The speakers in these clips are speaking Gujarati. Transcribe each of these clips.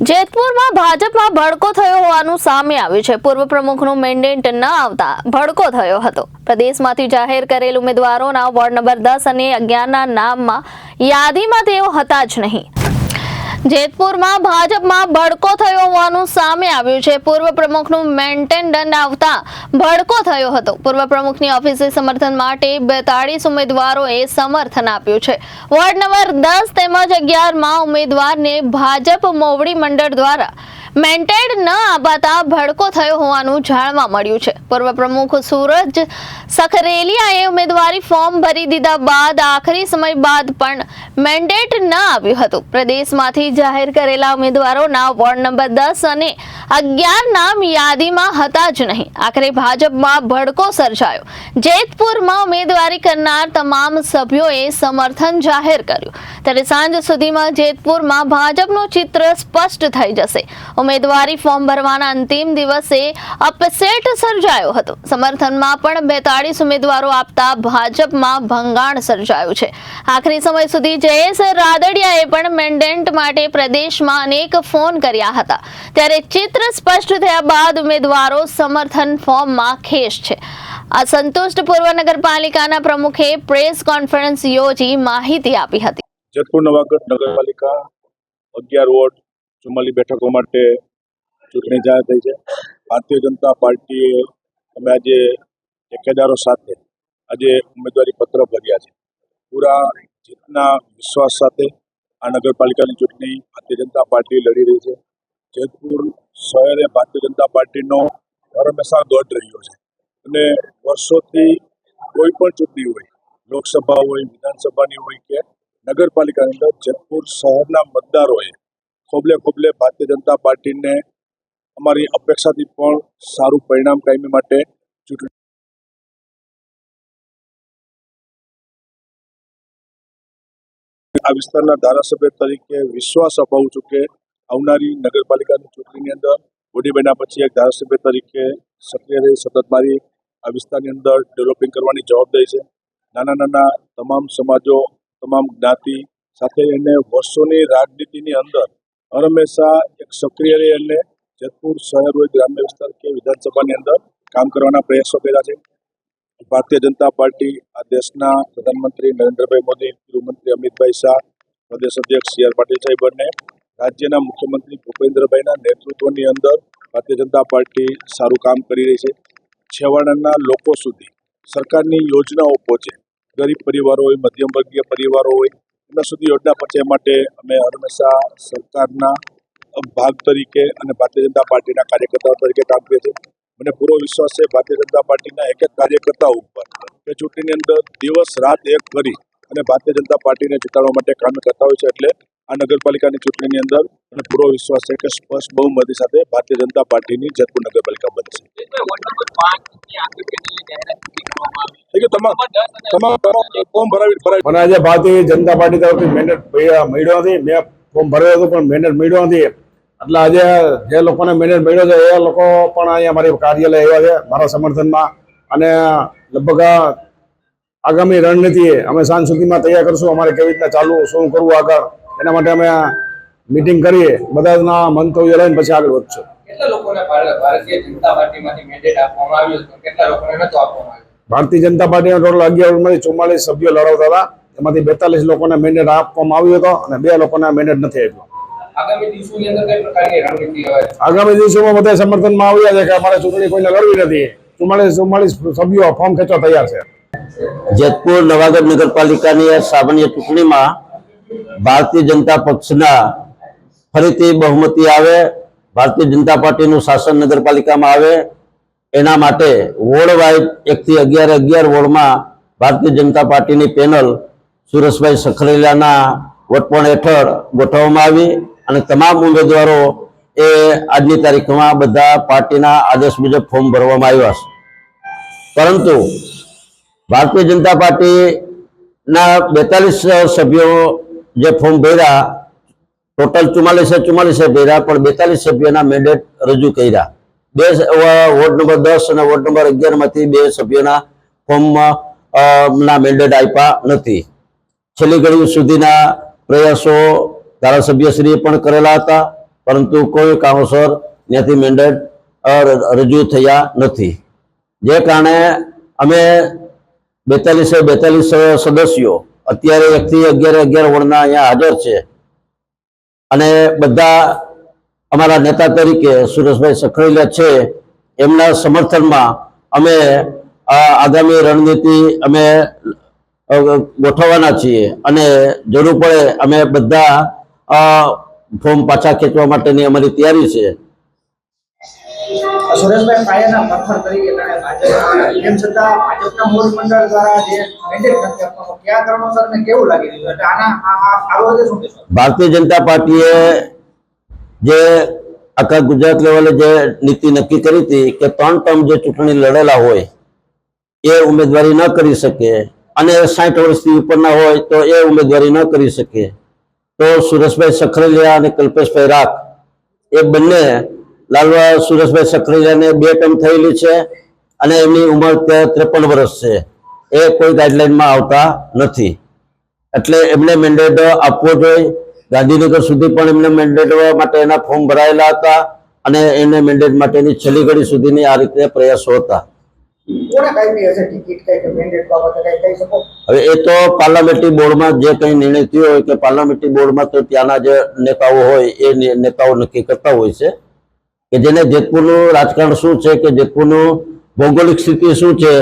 જેતપુરમાં ભાજપમાં ભડકો થયો હોવાનું સામે આવ્યું છે। પૂર્વ પ્રમુખનું મેન્ડેટ ન આવતા ભડકો થયો હતો। પ્રદેશમાંથી જાહેર કરેલ ઉમેદવારોના વોર્ડ નંબર 10 અને 11ના નામમાં યાદીમાં તેઓ હતા જ નહીં। જેતપુરમાં ભાજપમાં ભડકો થયો હોવાનું સામે આવ્યું છે। પૂર્વ પ્રમુખનું મેન્ડેટ ન આવતા ભડકો થયો હતો। પૂર્વ પ્રમુખની ઓફિસે સમર્થન માટે 42 ઉમેદવારોએ સમર્થન આપ્યું છે। વોર્ડ નંબર 10 તેમજ 11માં ઉમેદવારને ભાજપ મોવડી મંડળ દ્વારા મેન્ડેટ ન અપાતા ભડકો થયો હોવાનું જાણવા મળ્યું છે। પૂર્વ પ્રમુખ સૂરજ સખરેલિયાએ ઉમેદવારી ફોર્મ ભરી દીધા બાદ આખરી સમય બાદ પણ મેન્ડેટ ન આવ્યું હતું। પ્રદેશમાંથી જાહેર કરેલા ઉમેદવારોના વોર્ડ નંબર 10 અને 11 નામ યાદીમાં હતા જ નહીં। આખરે ભાજપમાં ભડકો સર્જાયો। જેતપુરમાં ઉમેદવારી કરનાર તમામ સભ્યોએ સમર્થન જાહેર કર્યું। ત્યારે સાંજ સુધીમાં જેતપુરમાં ભાજપનું ચિત્ર સ્પષ્ટ થઈ જશે। ઉમેદવારી ફોર્મ ભરવાના અંતિમ દિવસે અપસેટ સર્જાયો હતો। સમર્થનમાં પણ 42 ઉમેદવારો આપતા ભાજપમાં ભંગાણ સર્જાયું છે। આખરી સમય સુધી જયેશ રાદડિયાએ પણ મેન્ડેટ માટે પ્રદેશમાં અનેક ફોન કર્યા હતા। ત્યારે ચિત્ર સ્પષ્ટ થયા બાદ ઉમેદવારો સમર્થન ફોર્મમાં ખેસ છે। અસંતુષ્ટ પૂર્વ નગરપાલિકાના પ્રમુખે પ્રેસ કોન્ફરન્સ યોજી માહિતી આપી હતી। જેતપુર નવાગઢ નગરપાલિકા 11 વોર્ડ 44 બેઠકો માટે ચૂંટણી જાહેર થઈ છે। ભારતીય જનતા પાર્ટીએ અમે આજે ઠેકેદારો સાથે આજે ઉમેદવારી પત્ર ભર્યા છે। પૂરા જીતના વિશ્વાસ સાથે આ નગરપાલિકાની ચૂંટણી ભારતીય જનતા પાર્ટી લડી રહી છે। જેતપુર શહેરે ભારતીય જનતા પાર્ટીનો હંમેશા ગઢ રહ્યો છે અને વર્ષોથી કોઈ પણ ચૂંટણી હોય, લોકસભા હોય, વિધાનસભાની હોય કે નગરપાલિકાની અંદર જેતપુર શહેરના મતદારોએ ખોબલે ખોબલે ભારતીય જનતા પાર્ટીને અમારી અપેક્ષાથી પણ સારું પરિણામ કાયમી માટે ચૂંટણી આ વિસ્તારના ધારાસભ્ય તરીકે વિશ્વાસ અપાવું છું કે આવનારી નગરપાલિકાની ચૂંટણીની અંદર બોડી બન્યા પછી એક ધારાસભ્ય તરીકે સક્રિય રહી સતત મારી આ વિસ્તારની અંદર ડેવલપિંગ કરવાની જવાબદારી છે। નાના નાના તમામ સમાજો, તમામ જ્ઞાતિ સાથે એને વર્ષોની રાજનીતિની અંદર હંમેશા એક સક્રિય રહી અને જેતપુર શહેર હોય, ગ્રામ્ય વિસ્તાર કે વિધાનસભાની અંદર કામ કરવાના પ્રયાસો કર્યા છે। ભારતીય જનતા પાર્ટી આ દેશના પ્રધાનમંત્રી નરેન્દ્રભાઈ મોદી, ગૃહમંત્રી અમિતભાઈ શાહ, પ્રદેશ અધ્યક્ષ સી.આર. પાટીલ સાહેબ અને રાજ્યના મુખ્યમંત્રી ભૂપેન્દ્રભાઈના નેતૃત્વની અંદર ભારતીય જનતા પાર્ટી સારું કામ કરી રહી છે। છેવાડાના લોકો સુધી સરકારની યોજનાઓ પહોંચે, ગરીબ પરિવારો હોય, મધ્યમ વર્ગીય પરિવારો હોય, એમના સુધી યોજના પહોંચે એ માટે અમે હંમેશા સરકારના ભાગ તરીકે અને ભારતીય જનતા પાર્ટીના કાર્યકર્તાઓ તરીકે કામ કરીએ છીએ। મને પૂરો વિશ્વાસ છે ભારતીય જનતા પાર્ટીના એક એક કાર્યકર્તાઓ ઉપર એ ચૂંટણીની અંદર દિવસ રાત એક કરી અને ભારતીય જનતા પાર્ટીને જીતાડવા માટે કામ કરતા હોય છે। એટલે આ નગરપાલિકાની ચૂંટણીની અંદર મને પૂરો વિશ્વાસ છે કે સ્પષ્ટ બહુમતી સાથે ભારતીય જનતા પાર્ટીની જેતપુર નગરપાલિકા બનશે। મને આજે ભારતીય જનતા પાર્ટી તરફથી મેન્ડેટ મળ્યો નથી। મેં ફોર્મ ભર્યો હતો પણ મેન્ડેટ મળ્યો નથી। એટલે આજે જે લોકોને મેન્ડેટ મળ્યો છે એ લોકો પણ અહીંયા મારી કાર્યાલય આવ્યા છે મારા સમર્થનમાં અને લગભગ આગામી રણનીતિ અમે સાંજ સુધીમાં તૈયાર કરશું। અમારે કેવી રીતના ચાલવું, શું કરવું આગળ, એના માટે અમે મીટિંગ કરીએ, બધાના મંતવ્ય લઈને પછી આગળ વધશું। કેટલા લોકોને ભારતીય જનતા પાર્ટીમાંથી મેન્ડેટ આપવામાં આવ્યું છે, કેટલા લોકોને નહોતું આપવામાં આવ્યું? ભારતીય જનતા પાર્ટીના ટોટલ 11માંથી 44 સભ્યો લડાવતા હતા। એમાંથી 42 લોકોને મેન્ડેટ આપવામાં આવ્યો હતો અને 2 લોકોને મેન્ડેટ નથી આપ્યો। આગામી દિવસોની અંદર કઈ પ્રકારની રણનીતિ હોય? આગામી દિવસોમાં બધા સમર્થનમાં આવ્યા છે કે અમારે ચૂંટણી કોઈને લડવી નથી। 44 સભ્યો ફોર્મ ખેંચવા તૈયાર છે। જેતપુર નવાગઢ નગરપાલિકાની સામાન્ય ચૂંટણીમાં ભારતીય જનતા પક્ષના ફરીથી બહુમતી આવે, ભારતીય જનતા પાર્ટીનું શાસન નગરપાલિકામાં આવે, એના માટે વોર્ડ વાઇઝ 1 થી 11 વોર્ડમાં ભારતીય જનતા પાર્ટીની પેનલ સુરેશભાઈ સખરેલિયાના વટપણ હેઠળ ગોઠવવામાં આવી અને તમામ ઉમેદવારો એ આજની તારીખમાં બધા પાર્ટીના આદેશ મુજબ ફોર્મ ભરવામાં આવ્યા છે। પરંતુ ભારતીય જનતા પાર્ટીના 42 સભ્યો જે ફોર્મ ભર્યા, ટોટલ 44 ભર્યા પણ 42 સભ્યોના મેન્ડેટ રજૂ કર્યા। વોર્ડ નંબર 10 અને વોર્ડ નંબર 11 માંથી 2 સભ્યોના ફોર્મમાં ના મેન્ડેટ આપ્યા નથી। છેલ્લી ઘડી સુધીના પ્રયાસો ધારાસભ્યશ્રીએ પણ કરેલા હતા। પરંતુ કોઈ કારણોસર ત્યાંથી મેન્ડેટ રજૂ થયા નથી. જે કારણે અમે 42 સદસ્યો અત્યારે 1 થી 11 વોર્ડના અહીંયા હાજર છે અને બધા અમારા નેતા તરીકે સુરેશભાઈ સખરેલિયા છે. એમના સમર્થનમાં અમે આગામી રણનીતિ અમે ગોઠવવાના છીએ અને જરૂર પડે અમે બધા ફોર્મ પાછા ખેંચવા માટેની અમારી તૈયારી છે. સુરેશભાઈ પાયાના પથ્થર તરીકે ગણાય ભાજપ, તેમ છતાં ભાજપના મૂળ મંડળ દ્વારા જે મેન્ડેટ નથી આપવામાં, કયા કારણોસર ને કેવું લાગી રહ્યું એટલે આના આ બાબતે શું કહેશો? ભારતીય જનતા પાર્ટીએ જે આખા ગુજરાત લેવલે જે નીતિ નક્કી કરી હતી કે 3 ટર્મ જે ચૂંટણી લડેલા હોય એ ઉમેદવારી ન કરી શકે અને 60 વર્ષથી ઉપરના હોય તો એ ઉમેદવારી ન કરી શકે, તો સુરેશભાઈ સખરેલિયા અને કલ્પેશભાઈ રાખ એ બંને સુરેશભાઈ સખરેલિયાને 2 ટર્મ થયેલી છે અને એમની ઉંમર 53 વર્ષ છે. એ કોઈ ગાઈડલાઈનમાં આવતા નથી, એટલે એમને મેન્ડેટ આપવો જોઈએ. ગાંધીનગર સુધી પણ એમને મેન્ડેટ માટે એના ફોર્મ ભરાયેલા હતા અને એને મેન્ડેટ માટેની છેલ્લી ઘડી સુધીની આ રીતે પ્રયાસો હતા. કોને કાપી હશે ટિકિટ કે મેન્ડેટ બાબતે કઈ કહી શકો? હવે એ તો પાર્લામેન્ટરી બોર્ડમાં જે કંઈ નિર્ણય થયો હોય કે પાર્લામેન્ટરી બોર્ડમાં તો ત્યાંના જે નેતાઓ હોય એ નેતાઓ નક્કી કરતા હોય છે કે જેને જેતપુરનું રાજકારણ શું છે, કે જેતપુરનું ભૌગોલિક સ્થિતિ શું છે,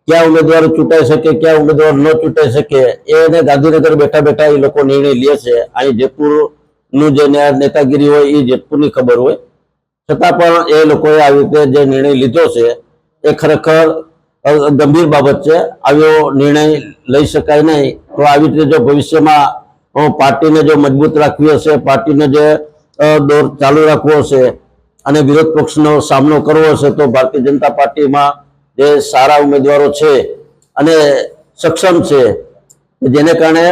ક્યાં ઉમેદવારો ચૂંટાઈ શકે, ક્યાં ઉમેદવાર ન ચૂંટાઈ શકે, એને ગાંધીનગર બેઠા બેઠા એ લોકો નિર્ણય લે છે. અહીં જેતપુરનું જે નેતાગીરી હોય એ જેતપુરની ખબર હોય, છતાં પણ એ લોકોએ આવી રીતે જે નિર્ણય લીધો છે એ ખરેખર ગંભીર બાબત છે. આવ્યો નિર્ણય લઈ શકાય નહીં. તો આવી રીતે જો ભવિષ્યમાં પાર્ટીને જો મજબૂત રાખવી હશે, પાર્ટીને જે દોર ચાલુ રાખવો હશે અને વિરોધ પક્ષનો સામનો કરવો હશે તો ભારતીય જનતા પાર્ટીમાં જે સારા ઉમેદવારો છે અને સક્ષમ છે, જેને કારણે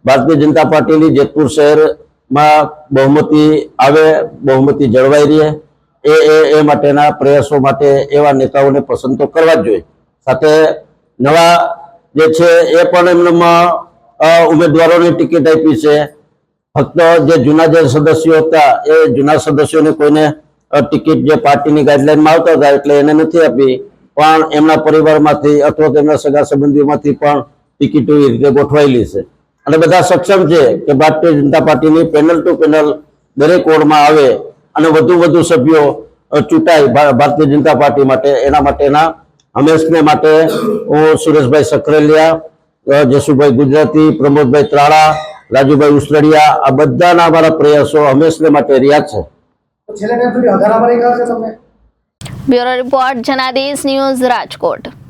ભારતીય જનતા પાર્ટીની જેતપુર શહેરમાં બહુમતી આવે, બહુમતી જળવાઈ રહે, એ માટેના પ્રયાસો માટે એવા નેતાઓને પસંદ તો કરવા જ જોઈએ. સાથે નવા જે છે એ પણ એમનામાં ઉમેદવારોને ટિકિટ આપી છે. ફક્ત જે જૂના જે સદસ્યો હતા એ જૂના સદસ્યોને કોઈને ટિકિટ જે પાર્ટીની ગાઈડલાઈનમાં આવતા હતા એટલે એને નથી આપી, પણ એમના પરિવારમાંથી અથવા તેમના સગા સંબંધીઓમાંથી પણ ટિકિટો એ રીતે ગોઠવાયેલી છે અને બધા સક્ષમ છે કે ભારતીય જનતા પાર્ટીની પેનલ ટુ પેનલ દરેક વોર્ડમાં આવે અને વધુ સભ્યો ચૂંટાય ભારતીય જનતા પાર્ટી માટે. એના માટેના હંમેશને માટે હું સુરેશભાઈ સખરેલિયા, જસુભાઈ ગુજરાતી, પ્રમોદભાઈ ત્રાળા, રાજુભાઈ ઉસરડિયા આ બધાના અમારા પ્રયાસો હંમેશને માટે રહ્યા છે. છેલ્લે સુધી વધારામાં રહી ગયો છે તમને? Bureau report Janadesh news Rajkot.